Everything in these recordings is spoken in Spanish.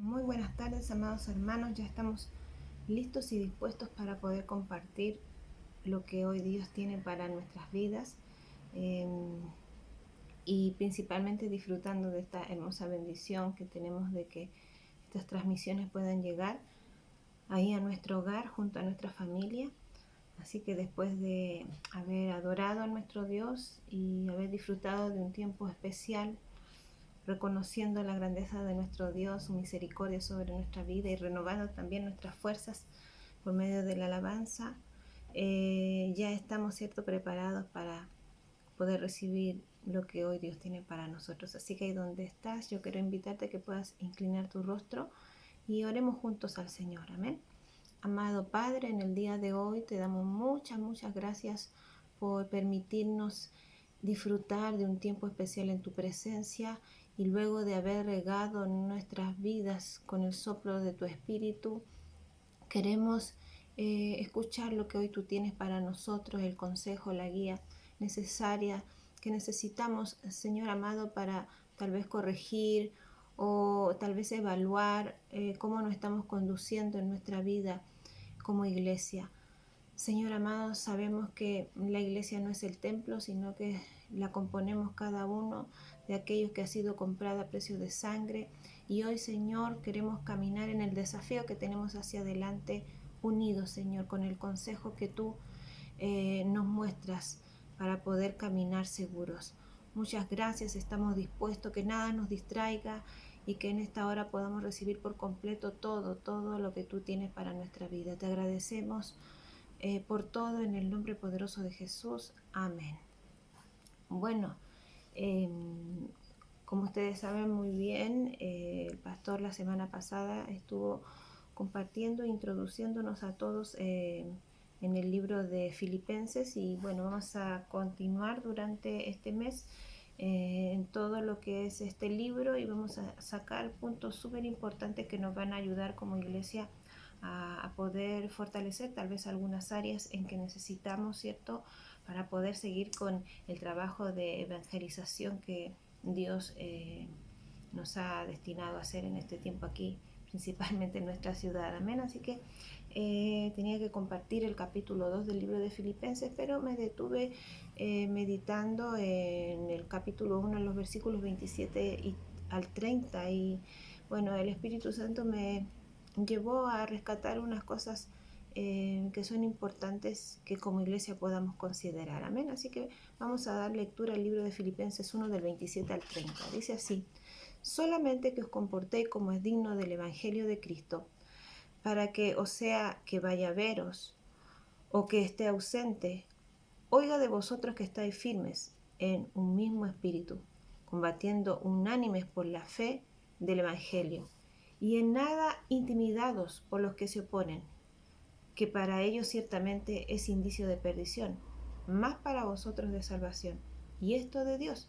Muy buenas tardes, amados hermanos. Ya estamos listos y dispuestos para poder compartir lo que hoy Dios tiene para nuestras vidas, eh, y principalmente disfrutando de esta hermosa bendición que tenemos de que estas transmisiones puedan llegar ahí a nuestro hogar junto a nuestra familia. Así que después de haber adorado a nuestro Dios y haber disfrutado de un tiempo especial, reconociendo la grandeza de nuestro Dios, su misericordia sobre nuestra vida y renovando también nuestras fuerzas por medio de la alabanza, ya estamos, ¿cierto?, preparados para poder recibir lo que hoy Dios tiene para nosotros. Así que ahí donde estás, yo quiero invitarte a que puedas inclinar tu rostro y oremos juntos al Señor. Amén. Amado Padre, en el día de hoy te damos muchas gracias por permitirnos disfrutar de un tiempo especial en tu presencia y luego de haber regado nuestras vidas con el soplo de tu Espíritu, queremos escuchar lo que hoy tú tienes para nosotros, el consejo, la guía necesaria que necesitamos, Señor amado, para tal vez corregir o tal vez evaluar cómo nos estamos conduciendo en nuestra vida como iglesia. Señor amado, sabemos que la iglesia no es el templo, sino que la componemos cada uno de aquellos que ha sido comprada a precio de sangre. Y hoy, Señor, queremos caminar en el desafío que tenemos hacia adelante, unidos, Señor, con el consejo que tú nos muestras para poder caminar seguros. Muchas gracias, estamos dispuestos, que nada nos distraiga y que en esta hora podamos recibir por completo todo lo que tú tienes para nuestra vida. Te agradecemos por todo en el nombre poderoso de Jesús. Amén. Bueno, eh, como ustedes saben muy bien, el pastor la semana pasada estuvo compartiendo, introduciéndonos a todos en el libro de Filipenses, y bueno, vamos a continuar durante este mes en todo lo que es este libro, y vamos a sacar puntos súper importantes que nos van a ayudar como iglesia a poder fortalecer tal vez algunas áreas en que necesitamos, ¿cierto?, para poder seguir con el trabajo de evangelización que Dios nos ha destinado a hacer en este tiempo aquí, principalmente en nuestra ciudad. Amén. Así que tenía que compartir el capítulo 2 del libro de Filipenses, pero me detuve meditando en el capítulo 1, en los versículos 27 al 30, y bueno, el Espíritu Santo me llevó a rescatar unas cosas que son importantes que como iglesia podamos considerar. Amén. Así que vamos a dar lectura al libro de Filipenses 1 del 27 al 30. Dice así: solamente que os comportéis como es digno del Evangelio de Cristo, para que, o sea, que vaya a veros o que esté ausente, oiga de vosotros que estáis firmes en un mismo espíritu, combatiendo unánimes por la fe del Evangelio, y en nada intimidados por los que se oponen, que para ellos ciertamente es indicio de perdición, mas para vosotros de salvación, y esto de Dios,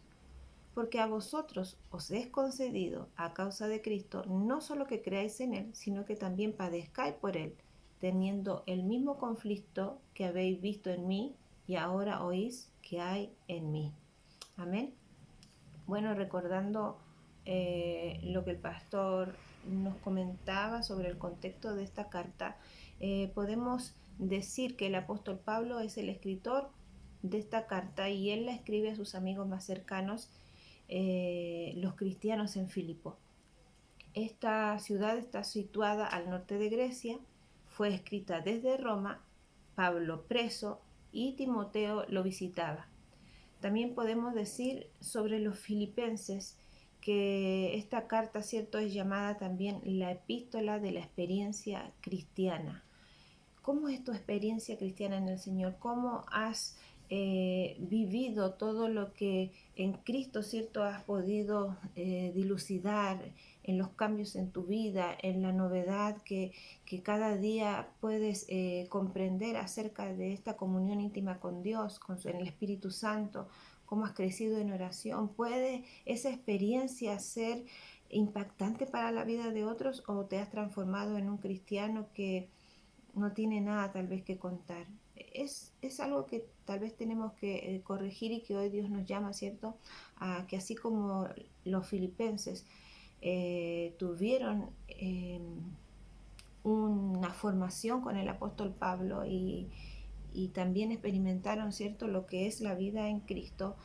porque a vosotros os es concedido a causa de Cristo no solo que creáis en Él, sino que también padezcáis por Él, teniendo el mismo conflicto que habéis visto en mí y ahora oís que hay en mí. Amén. Bueno, recordando lo que el pastor nos comentaba sobre el contexto de esta carta, podemos decir que el apóstol Pablo es el escritor de esta carta y él la escribe a sus amigos más cercanos, los cristianos en Filipo. Esta ciudad está situada al norte de Grecia, fue escrita desde Roma, Pablo preso y Timoteo lo visitaba. También podemos decir sobre los filipenses que esta carta, cierto, es llamada también la epístola de la experiencia cristiana. ¿Cómo es tu experiencia cristiana en el Señor? ¿Cómo has vivido todo lo que en Cristo, cierto, has podido dilucidar en los cambios en tu vida, en la novedad que cada día puedes comprender acerca de esta comunión íntima con Dios, en el Espíritu Santo? ¿Cómo has crecido en oración? ¿Puede esa experiencia ser impactante para la vida de otros, o te has transformado en un cristiano que no tiene nada tal vez que contar? Es algo que tal vez tenemos que corregir, y que hoy Dios nos llama, ¿cierto?, a que así como los filipenses tuvieron una formación con el apóstol Pablo y también experimentaron, ¿cierto?, lo que es la vida en Cristo,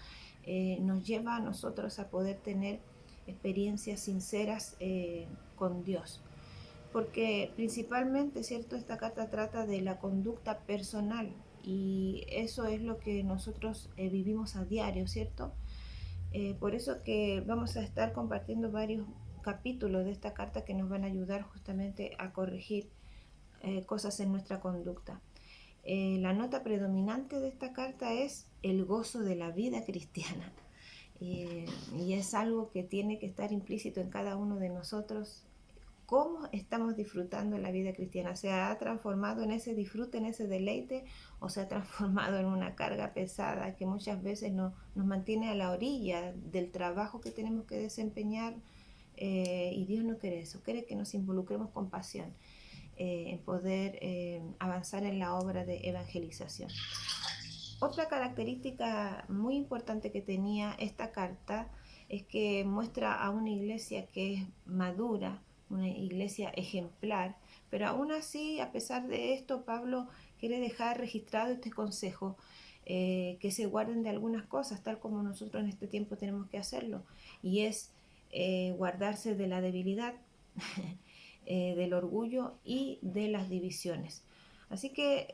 nos lleva a nosotros a poder tener experiencias sinceras con Dios. Porque principalmente, ¿cierto?, esta carta trata de la conducta personal y eso es lo que nosotros vivimos a diario, ¿cierto? Por eso que vamos a estar compartiendo varios capítulos de esta carta que nos van a ayudar justamente a corregir cosas en nuestra conducta. La nota predominante de esta carta es el gozo de la vida cristiana. Y es algo que tiene que estar implícito en cada uno de nosotros. ¿Cómo estamos disfrutando la vida cristiana? ¿Se ha transformado en ese disfrute, en ese deleite, o se ha transformado en una carga pesada que muchas veces nos mantiene a la orilla del trabajo que tenemos que desempeñar? Y Dios no quiere eso, quiere que nos involucremos con pasión en poder avanzar en la obra de evangelización. Otra característica muy importante que tenía esta carta es que muestra a una iglesia que es madura, una iglesia ejemplar, pero aún así, a pesar de esto, Pablo quiere dejar registrado este consejo, que se guarden de algunas cosas, tal como nosotros en este tiempo tenemos que hacerlo, y es guardarse de la debilidad, del orgullo y de las divisiones. Así que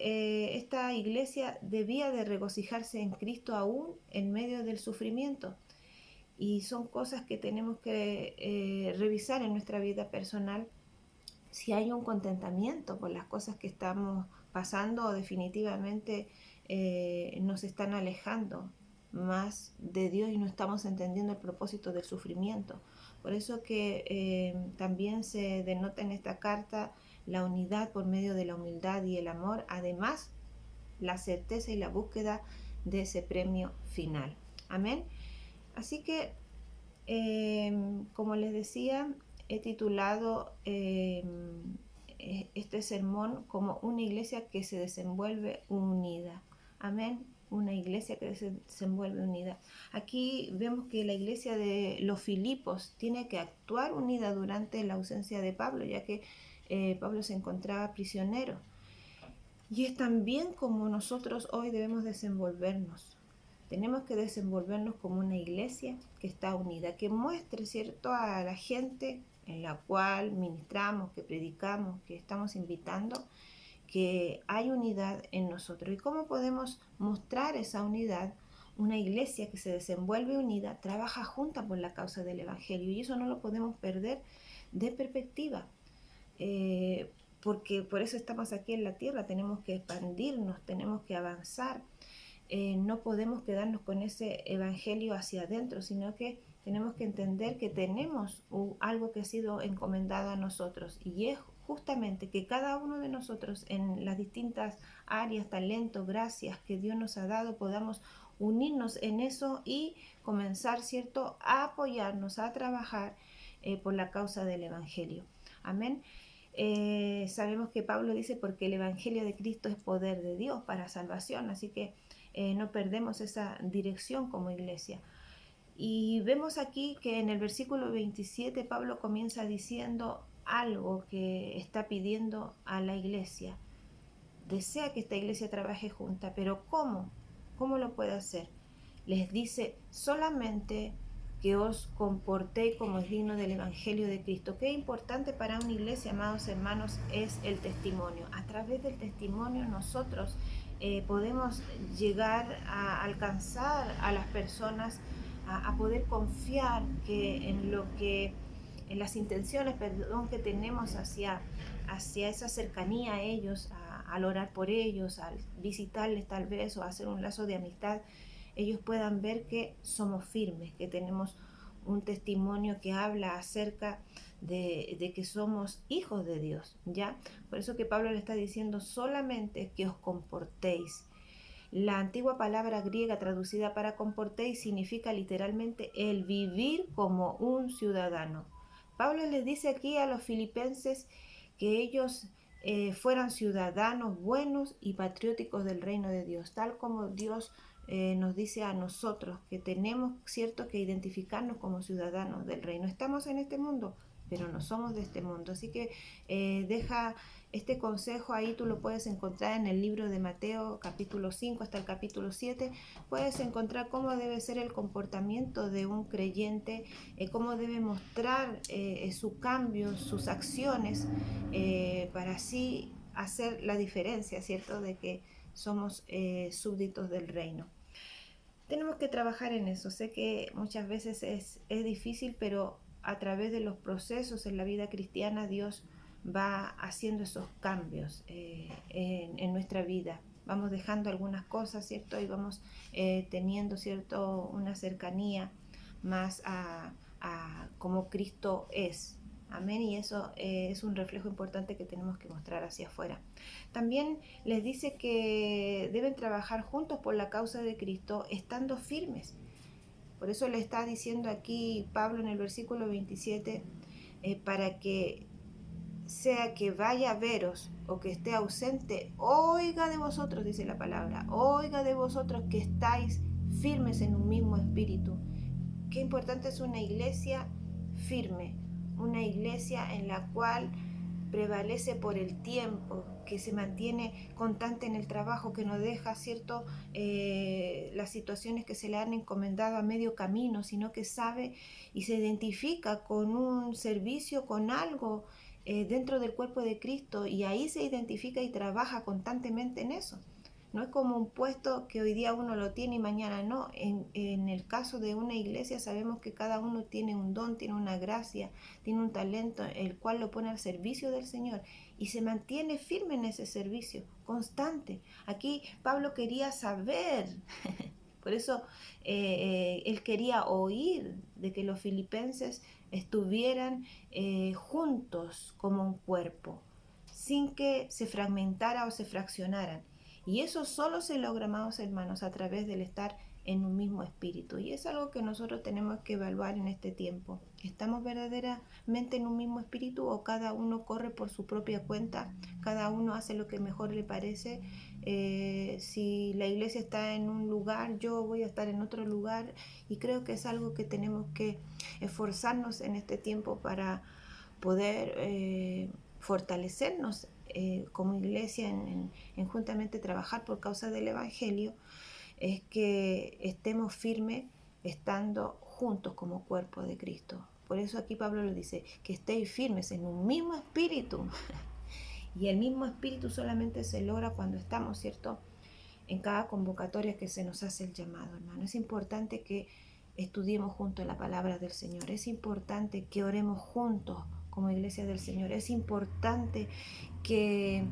esta iglesia debía de regocijarse en Cristo aún en medio del sufrimiento. Y son cosas que tenemos que revisar en nuestra vida personal, si hay un contentamiento por las cosas que estamos pasando o definitivamente nos están alejando más de Dios y no estamos entendiendo el propósito del sufrimiento. Por eso que también se denota en esta carta la unidad por medio de la humildad y el amor, además la certeza y la búsqueda de ese premio final. Amén. Así que, como les decía, he titulado este sermón como una iglesia que se desenvuelve unida. Amén. Una iglesia que se desenvuelve unida. Aquí vemos que la iglesia de los Filipos tiene que actuar unida durante la ausencia de Pablo, ya que Pablo se encontraba prisionero. Y es también como nosotros hoy debemos desenvolvernos. Tenemos que desenvolvernos como una iglesia que está unida, que muestre, ¿cierto?, a la gente en la cual ministramos, que predicamos, que estamos invitando, que hay unidad en nosotros. ¿Y cómo podemos mostrar esa unidad? Una iglesia que se desenvuelve unida, trabaja junta por la causa del Evangelio, y eso no lo podemos perder de perspectiva. Porque por eso estamos aquí en la tierra, tenemos que expandirnos, tenemos que avanzar. No podemos quedarnos con ese evangelio hacia adentro, sino que tenemos que entender que tenemos algo que ha sido encomendado a nosotros, y es justamente que cada uno de nosotros en las distintas áreas, talentos, gracias que Dios nos ha dado, podamos unirnos en eso y comenzar, ¿cierto?, a apoyarnos, a trabajar por la causa del evangelio. Amén. Sabemos que Pablo dice porque el evangelio de Cristo es poder de Dios para salvación, así que no perdemos esa dirección como iglesia. Y vemos aquí que en el versículo 27 Pablo comienza diciendo algo que está pidiendo a la iglesia. Desea que esta iglesia trabaje junta, pero ¿cómo? ¿Cómo lo puede hacer? Les dice solamente que os comportéis como es digno del Evangelio de Cristo. Qué importante para una iglesia, amados hermanos, es el testimonio. A través del testimonio nosotros podemos llegar a alcanzar a las personas, a poder confiar que en las intenciones, que tenemos hacia esa cercanía a ellos, al orar por ellos, al visitarles tal vez o hacer un lazo de amistad, ellos puedan ver que somos firmes, que tenemos un testimonio que habla acerca de que somos hijos de Dios, ¿ya? Por eso que Pablo le está diciendo solamente que os comportéis. La antigua palabra griega traducida para comportéis significa literalmente el vivir como un ciudadano. Pablo les dice aquí a los filipenses que ellos fueran ciudadanos buenos y patrióticos del reino de Dios, tal como Dios nos dice a nosotros que tenemos, cierto, que identificarnos como ciudadanos del reino. Estamos en este mundo, pero no somos de este mundo. Así que deja este consejo ahí, tú lo puedes encontrar en el libro de Mateo, capítulo 5 hasta el capítulo 7. Puedes encontrar cómo debe ser el comportamiento de un creyente, cómo debe mostrar su cambio, sus acciones, para así hacer la diferencia, ¿cierto?, de que somos súbditos del reino. Tenemos que trabajar en eso. Sé que muchas veces es difícil, pero a través de los procesos en la vida cristiana Dios va haciendo esos cambios en nuestra vida. Vamos dejando algunas cosas, ¿cierto? Y vamos teniendo, ¿cierto?, una cercanía más a como Cristo es. Amén. Y eso es un reflejo importante que tenemos que mostrar hacia afuera. También les dice que deben trabajar juntos por la causa de Cristo, estando firmes. Por eso le está diciendo aquí Pablo en el versículo 27, para que sea que vaya a veros o que esté ausente, oiga de vosotros, dice la palabra, oiga de vosotros que estáis firmes en un mismo espíritu. Qué importante es una iglesia firme, una iglesia en la cual prevalece por el tiempo, que se mantiene constante en el trabajo, que no deja, ¿cierto?, las situaciones que se le han encomendado a medio camino, sino que sabe y se identifica con un servicio, con algo dentro del cuerpo de Cristo, y ahí se identifica y trabaja constantemente en eso. No es como un puesto que hoy día uno lo tiene y mañana no. En el caso de una iglesia sabemos que cada uno tiene un don, tiene una gracia, tiene un talento, el cual lo pone al servicio del Señor y se mantiene firme en ese servicio, constante. Aquí Pablo quería saber, por eso él quería oír de que los filipenses estuvieran juntos como un cuerpo, sin que se fragmentara o se fraccionaran. Y eso solo se logra, amados hermanos, a través del estar en un mismo espíritu. Y es algo que nosotros tenemos que evaluar en este tiempo. ¿Estamos verdaderamente en un mismo espíritu o cada uno corre por su propia cuenta? Cada uno hace lo que mejor le parece. Si la iglesia está en un lugar, yo voy a estar en otro lugar. Y creo que es algo que tenemos que esforzarnos en este tiempo para poder fortalecernos como iglesia en juntamente trabajar por causa del Evangelio, es que estemos firmes estando juntos como cuerpo de Cristo. Por eso aquí Pablo lo dice, que estéis firmes en un mismo espíritu. Y el mismo espíritu solamente se logra cuando estamos, ¿cierto?, en cada convocatoria que se nos hace el llamado, hermano. Es importante que estudiemos juntos la palabra del Señor. Es importante que oremos juntos como iglesia del Señor. Es importante que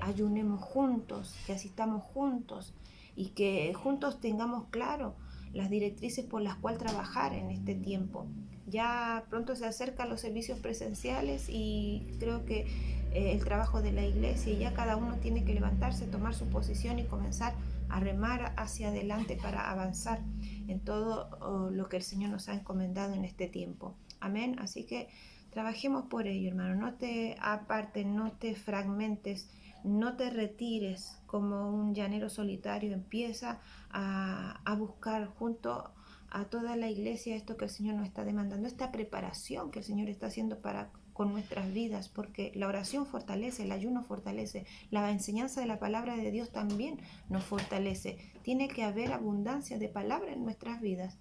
ayunemos juntos, que asistamos juntos y que juntos tengamos claro las directrices por las cuales trabajar en este tiempo. Ya pronto se acercan los servicios presenciales y creo que el trabajo de la iglesia, y ya cada uno tiene que levantarse, tomar su posición y comenzar a remar hacia adelante para avanzar en todo lo que el Señor nos ha encomendado en este tiempo. Amén. Así que trabajemos por ello, hermano. No te apartes, no te fragmentes, no te retires como un llanero solitario. Empieza a buscar junto a toda la iglesia esto que el Señor nos está demandando, esta preparación que el Señor está haciendo para con nuestras vidas, porque la oración fortalece, el ayuno fortalece, la enseñanza de la palabra de Dios también nos fortalece. Tiene que haber abundancia de palabra en nuestras vidas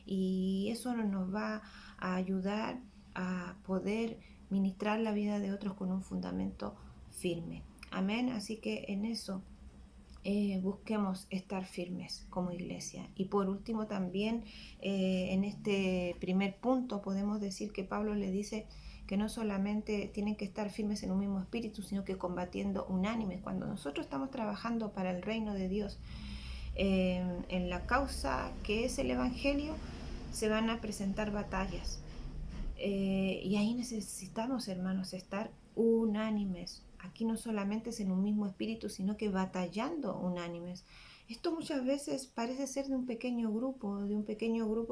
y eso nos va a ayudar a poder ministrar la vida de otros con un fundamento firme. Amén. Así que en eso busquemos estar firmes como iglesia. Y por último también en este primer punto podemos decir que Pablo le dice que no solamente tienen que estar firmes en un mismo espíritu, sino que combatiendo unánimes. Cuando nosotros estamos trabajando para el reino de Dios, en la causa que es el Evangelio, se van a presentar batallas. Y ahí necesitamos, hermanos, estar unánimes. Aquí no solamente es en un mismo espíritu, sino que batallando unánimes. Esto muchas veces parece ser de un pequeño grupo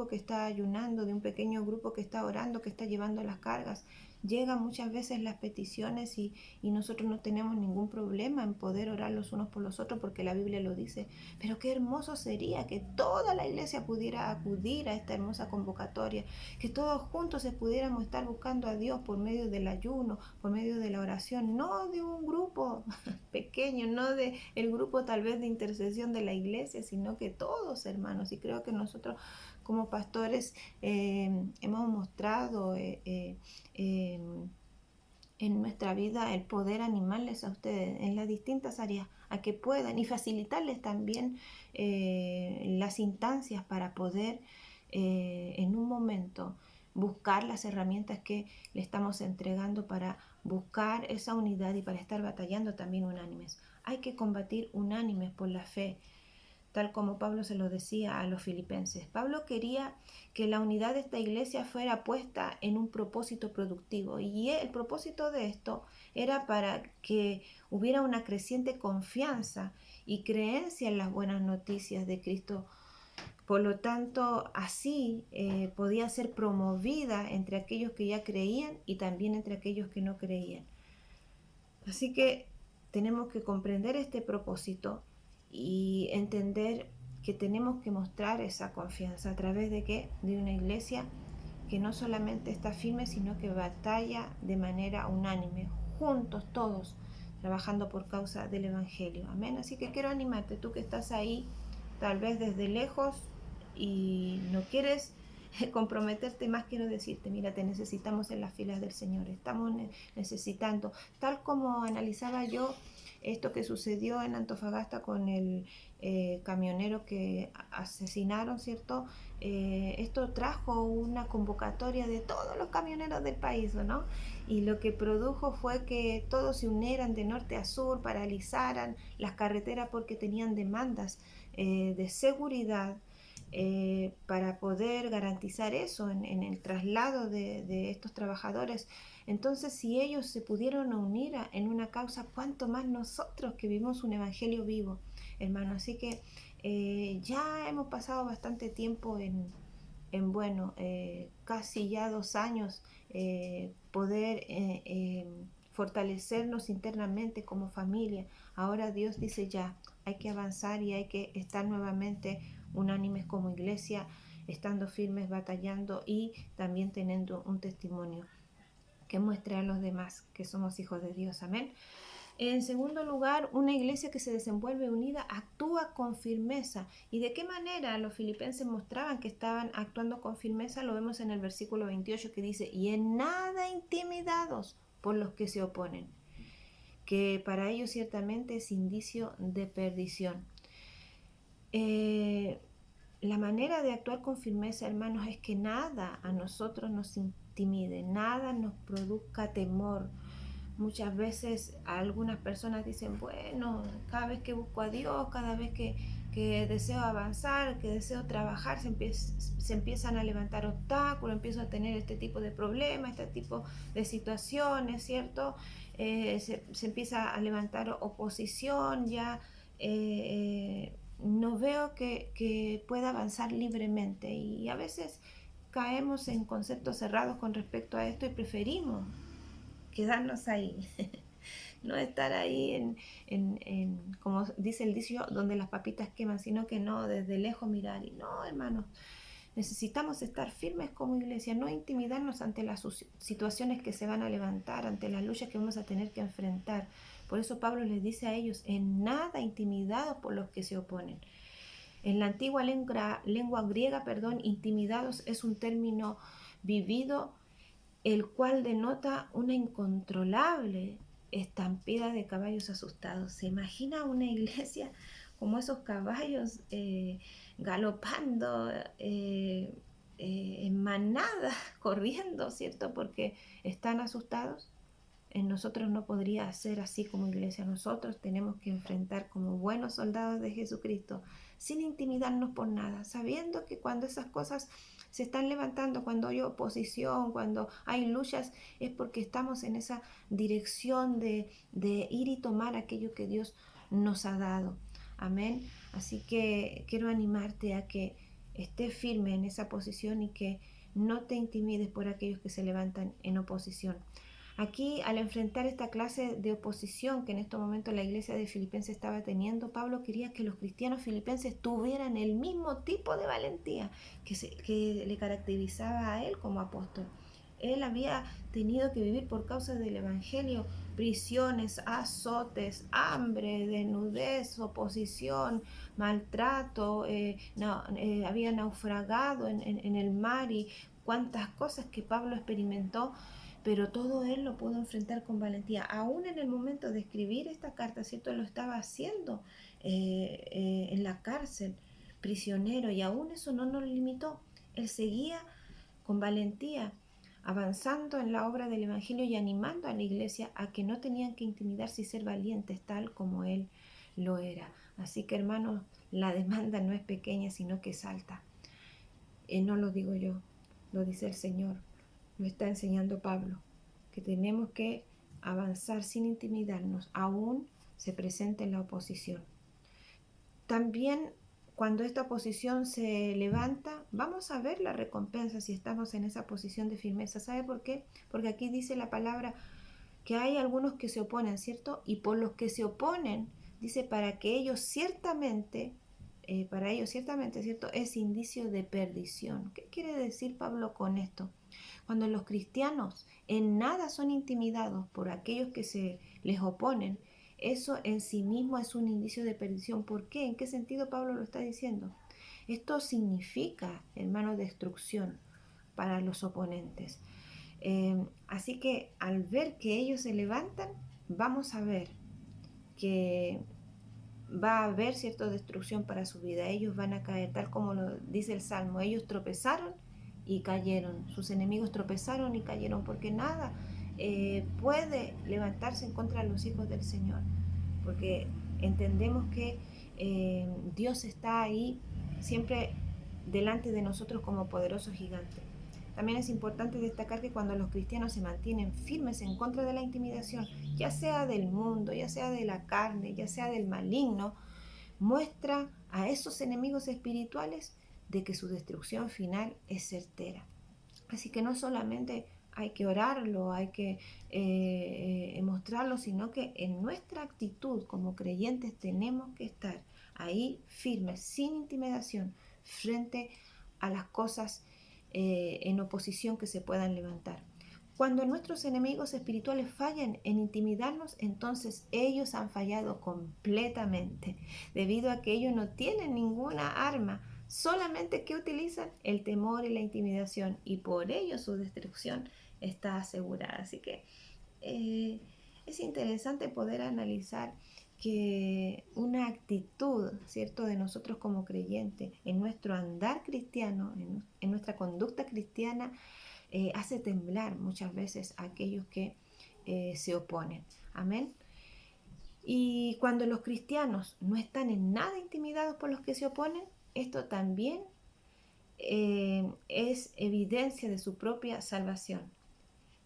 que está ayunando, de un pequeño grupo que está orando, que está llevando las cargas. llegan muchas veces las peticiones y nosotros no tenemos ningún problema en poder orar los unos por los otros porque la Biblia lo dice. Pero qué hermoso sería que toda la iglesia pudiera acudir a esta hermosa convocatoria, que todos juntos se pudiéramos estar buscando a Dios por medio del ayuno, por medio de la oración, no de un grupo pequeño, no de el grupo tal vez de intercesión de la iglesia, sino que todos, hermanos. Y creo que nosotros como pastores hemos mostrado en nuestra vida el poder animarles a ustedes en las distintas áreas a que puedan y facilitarles también las instancias para poder en un momento buscar las herramientas que le estamos entregando para buscar esa unidad y para estar batallando también unánimes. Hay que combatir unánimes por la fe, tal como Pablo se lo decía a los filipenses. Pablo quería que la unidad de esta iglesia fuera puesta en un propósito productivo, y el propósito de esto era para que hubiera una creciente confianza y creencia en las buenas noticias de Cristo. Por lo tanto, así podía ser promovida entre aquellos que ya creían y también entre aquellos que no creían. Así que tenemos que comprender este propósito y entender que tenemos que mostrar esa confianza a través de ¿qué? De una iglesia que no solamente está firme, sino que batalla de manera unánime, juntos todos, trabajando por causa del Evangelio. Amén. Así que quiero animarte, tú que estás ahí, tal vez desde lejos y no quieres comprometerte más, quiero decirte, mira, te necesitamos en las filas del Señor, estamos necesitando, tal como analizaba yo esto que sucedió en Antofagasta con el camionero que asesinaron, ¿cierto? Esto trajo una convocatoria de todos los camioneros del país, ¿no? Y lo que produjo fue que todos se unieran de norte a sur, paralizaran las carreteras porque tenían demandas de seguridad, para poder garantizar eso en el traslado de estos trabajadores. Entonces, si ellos se pudieron unir en una causa, ¿cuánto más nosotros que vivimos un evangelio vivo, hermano? Así que ya hemos pasado bastante tiempo bueno, casi ya 2 años, poder fortalecernos internamente como familia. Ahora Dios dice ya, hay que avanzar y hay que estar nuevamente unánimes como iglesia, estando firmes, batallando y también teniendo un testimonio que muestre a los demás que somos hijos de Dios. Amén. En segundo lugar, una iglesia que se desenvuelve unida actúa con firmeza. ¿Y de qué manera los filipenses mostraban que estaban actuando con firmeza? Lo vemos en el versículo 28 que dice, y en nada intimidados por los que se oponen, que para ellos ciertamente es indicio de perdición. La manera de actuar con firmeza, hermanos, es que nada a nosotros nos intimide, nada nos produzca temor. Muchas veces algunas personas dicen, bueno, cada vez que busco a Dios, cada vez que deseo avanzar, que deseo trabajar, se empiezan a levantar obstáculos, empiezo a tener este tipo de problemas, este tipo de situaciones, ¿cierto? Se empieza a levantar oposición, ya no veo que pueda avanzar libremente, y a veces caemos en conceptos cerrados con respecto a esto y preferimos quedarnos ahí, no estar ahí como dice el dicho, donde las papitas queman, sino que no, desde lejos mirar. Y no, hermanos, necesitamos estar firmes como iglesia, no intimidarnos ante las situaciones que se van a levantar, ante las luchas que vamos a tener que enfrentar. Por eso Pablo les dice a ellos, en nada intimidados por los que se oponen. En la antigua lengua griega, intimidados es un término vivido, el cual denota una incontrolable estampida de caballos asustados. ¿Se imagina una iglesia como esos caballos galopando en manada, corriendo, ¿cierto? Porque están asustados. En nosotros no podría ser así como iglesia. Nosotros tenemos que enfrentar como buenos soldados de Jesucristo, sin intimidarnos por nada, sabiendo que cuando esas cosas se están levantando, cuando hay oposición, cuando hay luchas, es porque estamos en esa dirección de ir y tomar aquello que Dios nos ha dado. Amén. Así que quiero animarte a que estés firme en esa posición y que no te intimides por aquellos que se levantan en oposición. Aquí, al enfrentar esta clase de oposición que en estos momentos la iglesia de Filipenses estaba teniendo, Pablo quería que los cristianos filipenses tuvieran el mismo tipo de valentía que le caracterizaba a él como apóstol. Él había tenido que vivir por causa del evangelio prisiones, azotes, hambre, desnudez, oposición, maltrato, había naufragado en el mar, y cuántas cosas que Pablo experimentó, pero todo él lo pudo enfrentar con valentía. Aún en el momento de escribir esta carta, ¿cierto? Lo estaba haciendo en la cárcel, prisionero, y aún eso no nos limitó. Él seguía con valentía avanzando en la obra del Evangelio y animando a la iglesia a que no tenían que intimidarse y ser valientes tal como él lo era. Así que, hermanos, la demanda no es pequeña, sino que es alta. No lo digo yo, lo dice el Señor, lo está enseñando Pablo, que tenemos que avanzar sin intimidarnos, aún se presente la oposición. También, cuando esta oposición se levanta, vamos a ver la recompensa si estamos en esa posición de firmeza. ¿Sabe por qué? Porque aquí dice la palabra que hay algunos que se oponen, ¿cierto? Y por los que se oponen, dice, para ellos ciertamente, ¿cierto? Es indicio de perdición. ¿Qué quiere decir Pablo con esto? Cuando los cristianos en nada son intimidados por aquellos que se les oponen, eso en sí mismo es un indicio de perdición. ¿Por qué? ¿En qué sentido Pablo lo está diciendo? Esto significa, hermano, destrucción para los oponentes. Así que al ver que ellos se levantan, vamos a ver que va a haber cierta destrucción para su vida. Ellos van a caer, tal como lo dice el Salmo. Ellos tropezaron y cayeron. Sus enemigos tropezaron y cayeron, porque nada puede levantarse en contra de los hijos del Señor. Porque entendemos que Dios está ahí siempre delante de nosotros como poderoso gigante. También es importante destacar que cuando los cristianos se mantienen firmes en contra de la intimidación, ya sea del mundo, ya sea de la carne, ya sea del maligno, muestra a esos enemigos espirituales de que su destrucción final es certera. Así que no solamente hay que orarlo, hay que mostrarlo, sino que en nuestra actitud como creyentes tenemos que estar ahí firmes, sin intimidación, frente a las cosas en oposición que se puedan levantar. Cuando nuestros enemigos espirituales fallan en intimidarnos, entonces ellos han fallado completamente, debido a que ellos no tienen ninguna arma, solamente que utilizan el temor y la intimidación, y por ello su destrucción está asegurada. Así que es interesante poder analizar que una actitud, ¿cierto?, de nosotros como creyentes, en nuestro andar cristiano, en nuestra conducta cristiana, hace temblar muchas veces a aquellos que se oponen. Amén. Y cuando los cristianos no están en nada intimidados por los que se oponen, esto también es evidencia de su propia salvación.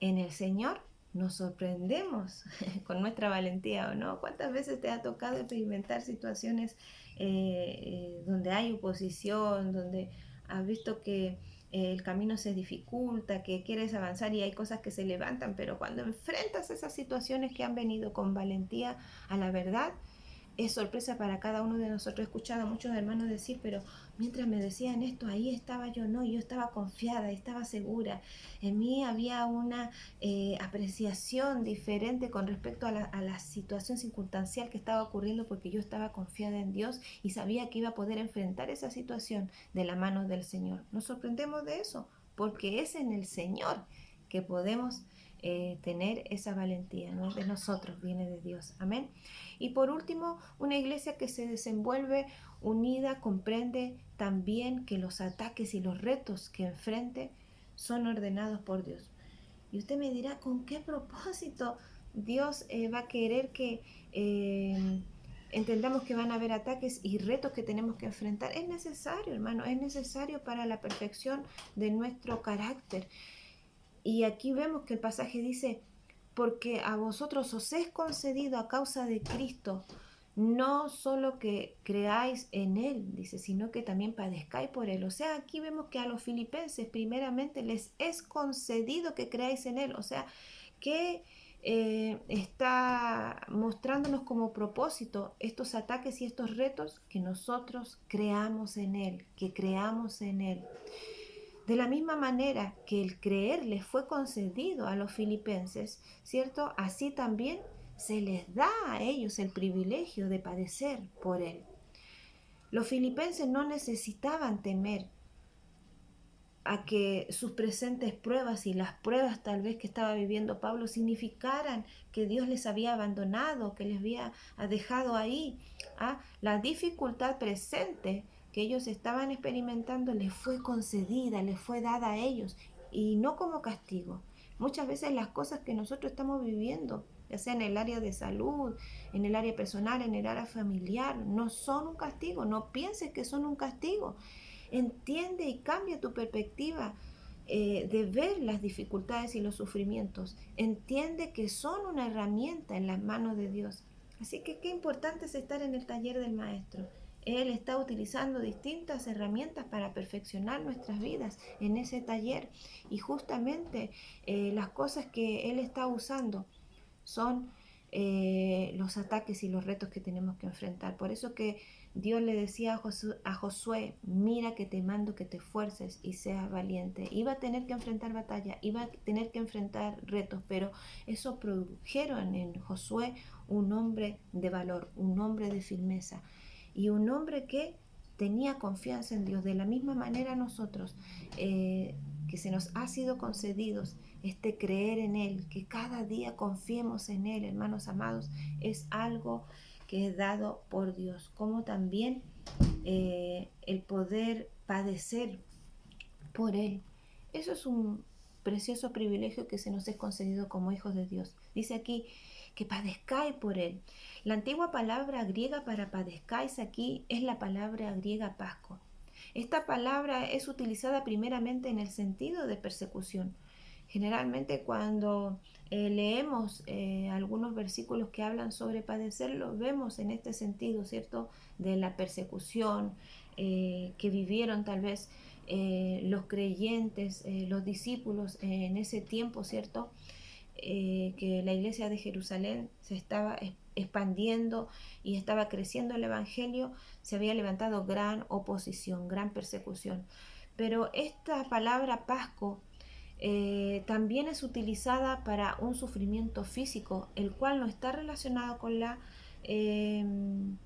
En el Señor nos sorprendemos con nuestra valentía, ¿o no? ¿Cuántas veces te ha tocado experimentar situaciones donde hay oposición, donde has visto que el camino se dificulta, que quieres avanzar y hay cosas que se levantan, pero cuando enfrentas esas situaciones que han venido con valentía a la verdad, es sorpresa para cada uno de nosotros. He escuchado a muchos hermanos decir, pero mientras me decían esto, ahí estaba yo, no, yo estaba confiada, estaba segura. En mí había una apreciación diferente con respecto a la situación circunstancial que estaba ocurriendo, porque yo estaba confiada en Dios y sabía que iba a poder enfrentar esa situación de la mano del Señor. Nos sorprendemos de eso, porque es en el Señor que podemos tener esa valentía. No es de nosotros, viene de Dios. Amén. Y por último, una iglesia que se desenvuelve unida comprende también que los ataques y los retos que enfrente son ordenados por Dios. Y usted me dirá, ¿con qué propósito Dios va a querer que entendamos que van a haber ataques y retos que tenemos que enfrentar? Es necesario, hermano, es necesario para la perfección de nuestro carácter. Y aquí vemos que el pasaje dice, porque a vosotros os es concedido a causa de Cristo no solo que creáis en Él, dice, sino que también padezcáis por Él. O sea, aquí vemos que a los filipenses primeramente les es concedido que creáis en Él. O sea, que está mostrándonos como propósito estos ataques y estos retos, que nosotros creamos en Él, que creamos en Él. De la misma manera que el creer les fue concedido a los filipenses, ¿cierto? Así también se les da a ellos el privilegio de padecer por Él. Los filipenses no necesitaban temer a que sus presentes pruebas y las pruebas tal vez que estaba viviendo Pablo significaran que Dios les había abandonado, que les había dejado ahí. La dificultad presente que ellos estaban experimentando les fue concedida, les fue dada a ellos y no como castigo. Muchas veces las cosas que nosotros estamos viviendo, ya sea en el área de salud, en el área personal, en el área familiar, no son un castigo. No pienses que son un castigo. Entiende y cambia tu perspectiva de ver las dificultades y los sufrimientos. Entiende que son una herramienta en las manos de Dios. Así que qué importante es estar en el taller del Maestro. Él está utilizando distintas herramientas para perfeccionar nuestras vidas en ese taller. Y justamente las cosas que Él está usando son los ataques y los retos que tenemos que enfrentar. Por eso que Dios le decía a Josué, mira que te mando que te esfuerces y seas valiente. Iba a tener que enfrentar batalla, iba a tener que enfrentar retos, pero eso produjeron en Josué un hombre de valor, un hombre de firmeza y un hombre que tenía confianza en Dios. De la misma manera nosotros, que se nos ha sido concedidos creer en Él, que cada día confiemos en Él, hermanos amados, es algo que es dado por Dios, como también el poder padecer por Él. Eso es un precioso privilegio que se nos es concedido como hijos de Dios. Dice aquí que padezcáis por Él. La antigua palabra griega para padezcáis aquí es la palabra griega pasco. Esta palabra es utilizada primeramente en el sentido de persecución. Generalmente cuando leemos algunos versículos que hablan sobre padecer, lo vemos en este sentido, ¿cierto? De la persecución que vivieron tal vez los creyentes, los discípulos en ese tiempo, ¿cierto? Que la iglesia de Jerusalén se estaba expandiendo y estaba creciendo el evangelio, se había levantado gran oposición, gran persecución. Pero esta palabra pasco también es utilizada para un sufrimiento físico, el cual no está relacionado con la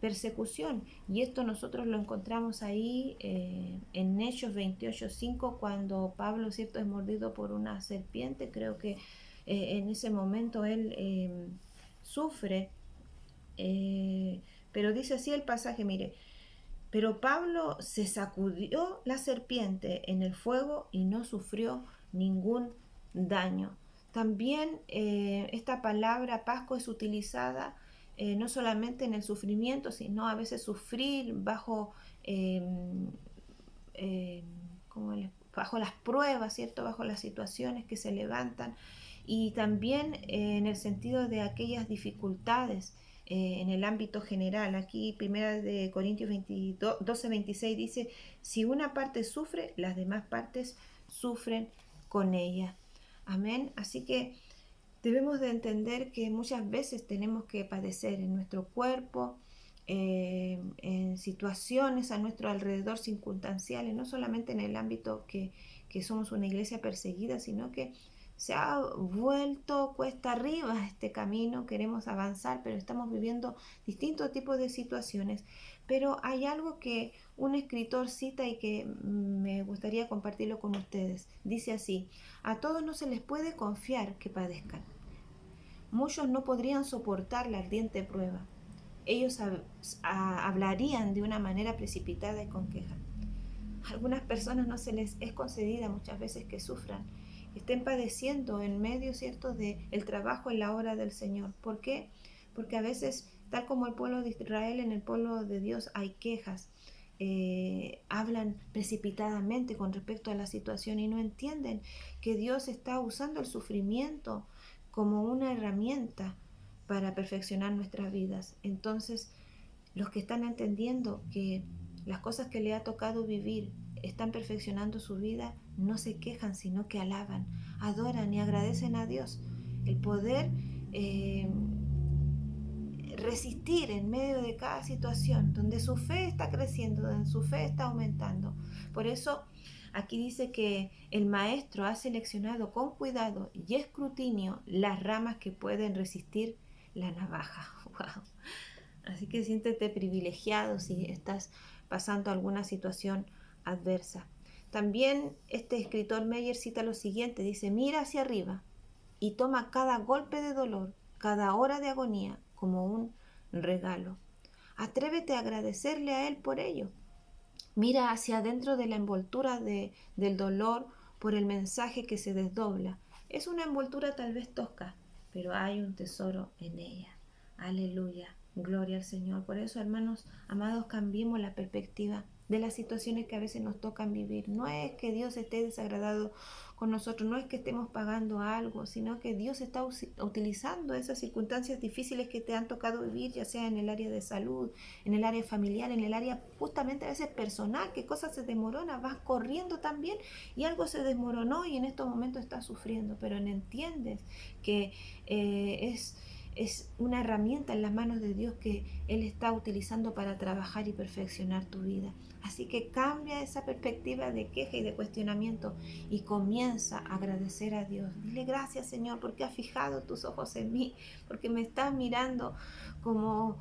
persecución. Y esto nosotros lo encontramos ahí en Hechos 28:5, cuando Pablo, cierto, es mordido por una serpiente. Creo que en ese momento él sufre, pero dice así el pasaje, mire, pero Pablo se sacudió la serpiente en el fuego y no sufrió ningún daño. También esta palabra pasco es utilizada no solamente en el sufrimiento, sino a veces sufrir bajo, eh, eh, bajo las pruebas, ¿cierto? Bajo las situaciones que se levantan y también en el sentido de aquellas dificultades en el ámbito general. Aquí primera de Corintios 12:26 dice, si una parte sufre, las demás partes sufren con ella. Amén. Así que debemos de entender que muchas veces tenemos que padecer en nuestro cuerpo, en situaciones a nuestro alrededor circunstanciales, no solamente en el ámbito que somos una iglesia perseguida, sino que se ha vuelto cuesta arriba este camino, queremos avanzar, pero estamos viviendo distintos tipos de situaciones. Pero hay algo que un escritor cita y que me gustaría compartirlo con ustedes. Dice así, a todos no se les puede confiar que padezcan. Muchos no podrían soportar la ardiente prueba. Ellos hablarían de una manera precipitada y con queja. A algunas personas no se les es concedida muchas veces que sufran, que estén padeciendo en medio, ¿cierto?, de el trabajo en la obra del Señor. ¿Por qué? Porque a veces, tal como el pueblo de Israel, en el pueblo de Dios hay quejas, hablan precipitadamente con respecto a la situación y no entienden que Dios está usando el sufrimiento como una herramienta para perfeccionar nuestras vidas. Entonces, los que están entendiendo que las cosas que le ha tocado vivir están perfeccionando su vida, no se quejan, sino que alaban, adoran y agradecen a Dios. El poder resistir en medio de cada situación, donde su fe está creciendo, donde su fe está aumentando. Por eso aquí dice que el maestro ha seleccionado con cuidado y escrutinio las ramas que pueden resistir la navaja. Wow. Así que siéntete privilegiado si estás pasando alguna situación adversa. También este escritor Meyer cita lo siguiente, dice: mira hacia arriba y toma cada golpe de dolor, cada hora de agonía como un regalo. Atrévete a agradecerle a Él por ello. Mira hacia adentro de la envoltura del dolor por el mensaje que se desdobla. Es una envoltura tal vez tosca, pero hay un tesoro en ella. Aleluya, gloria al Señor. Por eso, hermanos amados, cambiemos la perspectiva de las situaciones que a veces nos tocan vivir. No es que Dios esté desagradado con nosotros, no es que estemos pagando algo, sino que Dios está utilizando esas circunstancias difíciles que te han tocado vivir, ya sea en el área de salud, en el área familiar, en el área justamente a veces personal, que cosas se desmoronan, vas corriendo también y algo se desmoronó y en estos momentos estás sufriendo, pero entiendes que es una herramienta en las manos de Dios que Él está utilizando para trabajar y perfeccionar tu vida. Así que cambia esa perspectiva de queja y de cuestionamiento y comienza a agradecer a Dios. Dile: gracias, Señor, porque has fijado tus ojos en mí, porque me estás mirando como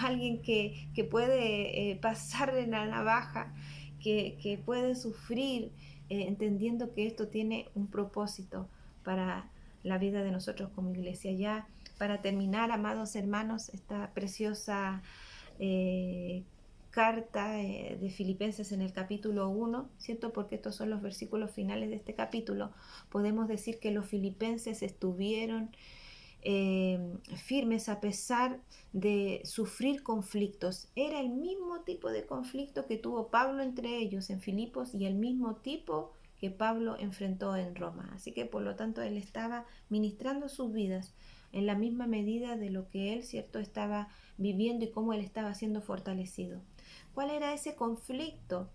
alguien que puede pasarle la navaja, que puede sufrir, entendiendo que esto tiene un propósito para la vida de nosotros como iglesia. Ya para terminar, amados hermanos, esta preciosa carta de Filipenses en el capítulo 1, ¿cierto? Porque estos son los versículos finales de este capítulo. Podemos decir que los filipenses estuvieron firmes a pesar de sufrir conflictos. Era el mismo tipo de conflicto que tuvo Pablo entre ellos en Filipos y el mismo tipo que Pablo enfrentó en Roma. Así que por lo tanto él estaba ministrando sus vidas en la misma medida de lo que él, cierto, estaba viviendo y cómo él estaba siendo fortalecido. ¿Cuál era ese conflicto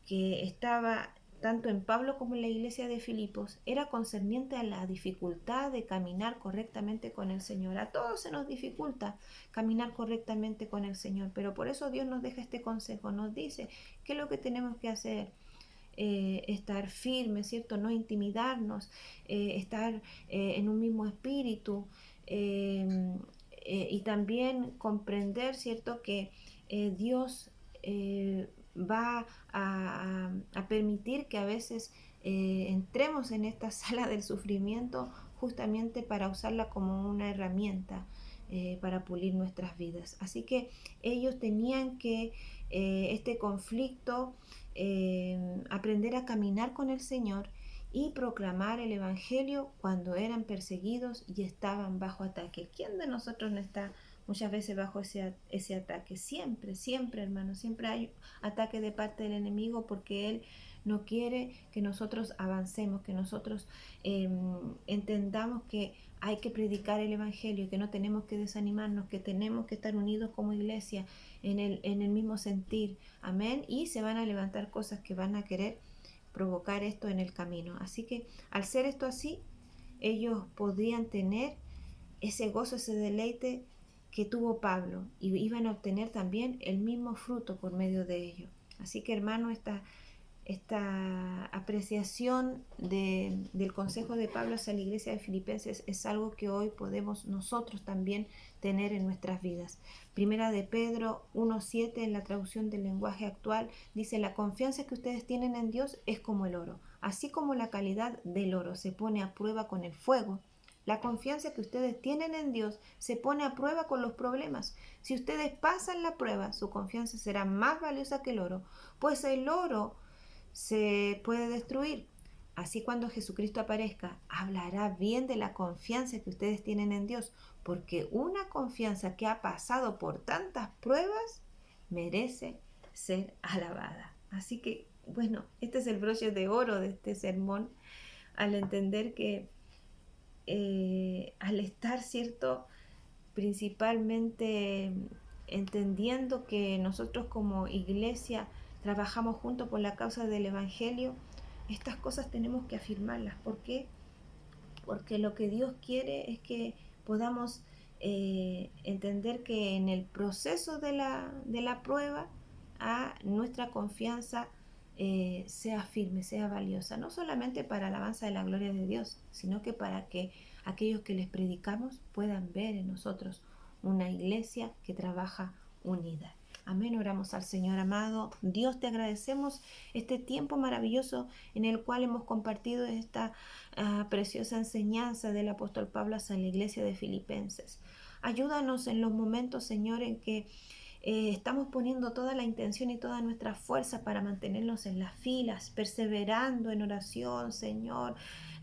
que estaba tanto en Pablo como en la iglesia de Filipos? Era concerniente a la dificultad de caminar correctamente con el Señor. A todos se nos dificulta caminar correctamente con el Señor, pero por eso Dios nos deja este consejo, nos dice qué es lo que tenemos que hacer. Estar firmes, ¿cierto? No intimidarnos, estar en un mismo espíritu, y también comprender, ¿cierto? Que Dios va a permitir que a veces entremos en esta sala del sufrimiento justamente para usarla como una herramienta para pulir nuestras vidas. Así que ellos tenían que este conflicto, aprender a caminar con el Señor y proclamar el Evangelio cuando eran perseguidos y estaban bajo ataque. ¿Quién de nosotros no está muchas veces bajo ese ataque? Siempre, siempre, hermano, siempre hay ataque de parte del enemigo porque él no quiere que nosotros avancemos, que nosotros entendamos que hay que predicar el Evangelio, que no tenemos que desanimarnos, que tenemos que estar unidos como iglesia en el mismo sentir. Amén. Y se van a levantar cosas que van a querer provocar esto en el camino. Así que al ser esto así, ellos podían tener ese gozo, ese deleite que tuvo Pablo, y iban a obtener también el mismo fruto por medio de ello. Así que, hermano, esta apreciación del consejo de Pablo hacia la iglesia de Filipenses es algo que hoy podemos nosotros también tener en nuestras vidas. Primera de Pedro 1:7, en la traducción del lenguaje actual, dice: la confianza que ustedes tienen en Dios es como el oro. Así como la calidad del oro se pone a prueba con el fuego, la confianza que ustedes tienen en Dios se pone a prueba con los problemas. Si ustedes pasan la prueba, su confianza será más valiosa que el oro, pues el oro se puede destruir. Así cuando Jesucristo aparezca, hablará bien de la confianza que ustedes tienen en Dios, porque una confianza que ha pasado por tantas pruebas merece ser alabada. Así que, bueno, este es el broche de oro de este sermón, al entender que al estar, cierto, principalmente entendiendo que nosotros como iglesia trabajamos juntos por la causa del Evangelio, estas cosas tenemos que afirmarlas. ¿Por qué? Porque lo que Dios quiere es que podamos entender que en el proceso de la prueba nuestra confianza sea firme, sea valiosa, no solamente para alabanza de la gloria de Dios, sino que para que aquellos que les predicamos puedan ver en nosotros una iglesia que trabaja unida. Amén, oramos al Señor amado. Dios, te agradecemos este tiempo maravilloso en el cual hemos compartido esta preciosa enseñanza del apóstol Pablo hacia la iglesia de Filipenses. Ayúdanos en los momentos, Señor, en que estamos poniendo toda la intención y toda nuestra fuerza para mantenernos en las filas, perseverando en oración, Señor,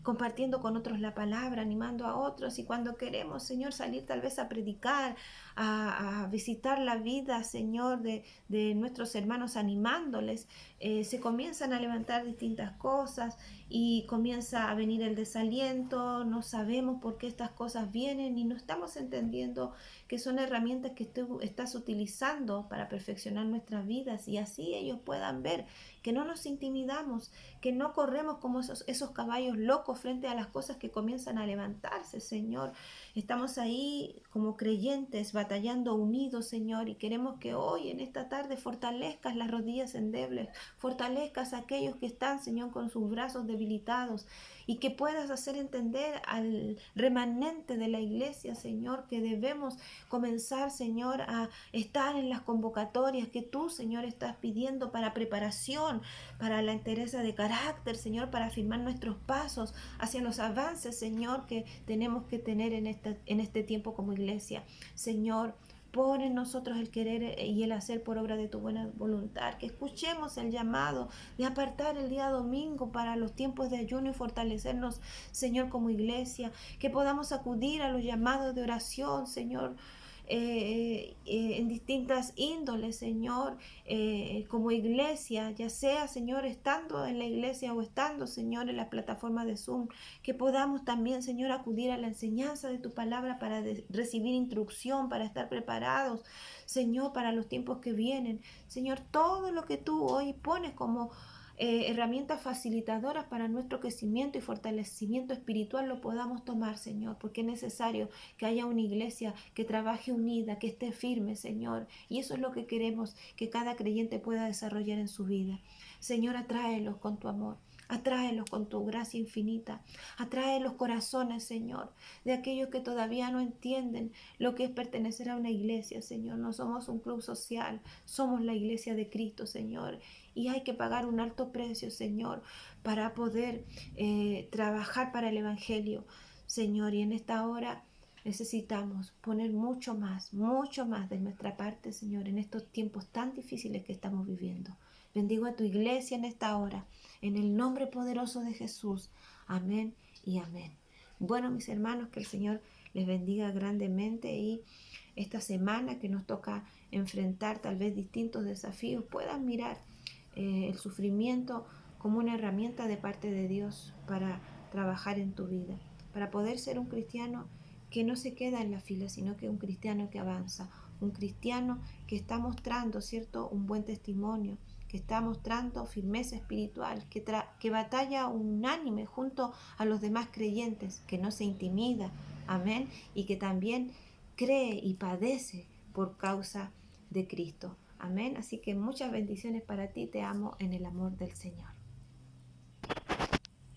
compartiendo con otros la palabra, animando a otros. Y cuando queremos, Señor, salir tal vez a predicar, a visitar la vida, Señor, de nuestros hermanos, animándoles, se comienzan a levantar distintas cosas y comienza a venir el desaliento. No sabemos por qué estas cosas vienen y no estamos entendiendo que son herramientas que tú estás utilizando para perfeccionar nuestras vidas, y así ellos puedan ver que no nos intimidamos, que no corremos como esos caballos locos frente a las cosas que comienzan a levantarse, Señor. Estamos ahí como creyentes batallando unidos, Señor, y queremos que hoy en esta tarde fortalezcas las rodillas endebles, fortalezcas a aquellos que están, Señor, con sus brazos debilitados, y que puedas hacer entender al remanente de la iglesia, Señor, que debemos comenzar, Señor, a estar en las convocatorias que tú, Señor, estás pidiendo para preparación, para la entereza de carácter, Señor, para afirmar nuestros pasos hacia los avances, Señor, que tenemos que tener en este tiempo como iglesia. Señor, pon en nosotros el querer y el hacer por obra de tu buena voluntad, que escuchemos el llamado de apartar el día domingo para los tiempos de ayuno y fortalecernos, Señor, como iglesia, que podamos acudir a los llamados de oración, Señor, en distintas índoles, Señor, como iglesia, ya sea, Señor, estando en la iglesia o estando, Señor, en la plataforma de Zoom, que podamos también, Señor, acudir a la enseñanza de tu palabra para recibir instrucción, para estar preparados, Señor, para los tiempos que vienen. Señor, todo lo que tú hoy pones como herramientas facilitadoras para nuestro crecimiento y fortalecimiento espiritual lo podamos tomar, Señor, porque es necesario que haya una iglesia que trabaje unida, que esté firme, Señor, y eso es lo que queremos que cada creyente pueda desarrollar en su vida. Señor, atráelos con tu amor. Atráelos con tu gracia infinita. Atrae los corazones, Señor, de aquellos que todavía no entienden lo que es pertenecer a una iglesia, Señor. No somos un club social, somos la iglesia de Cristo, Señor. Y hay que pagar un alto precio, Señor, para poder trabajar para el Evangelio, Señor. Y en esta hora necesitamos poner mucho más de nuestra parte, Señor, en estos tiempos tan difíciles que estamos viviendo. Bendigo a tu iglesia en esta hora, en el nombre poderoso de Jesús. Amén y amén. Bueno, mis hermanos, que el Señor les bendiga grandemente, y esta semana que nos toca enfrentar tal vez distintos desafíos, puedan mirar el sufrimiento como una herramienta de parte de Dios para trabajar en tu vida, para poder ser un cristiano que no se queda en la fila, sino que un cristiano que avanza, un cristiano que está mostrando, ¿cierto?, un buen testimonio, que está mostrando firmeza espiritual, que batalla unánime junto a los demás creyentes, que no se intimida, amén, y que también cree y padece por causa de Cristo. Amén. Así que muchas bendiciones para ti. Te amo en el amor del Señor.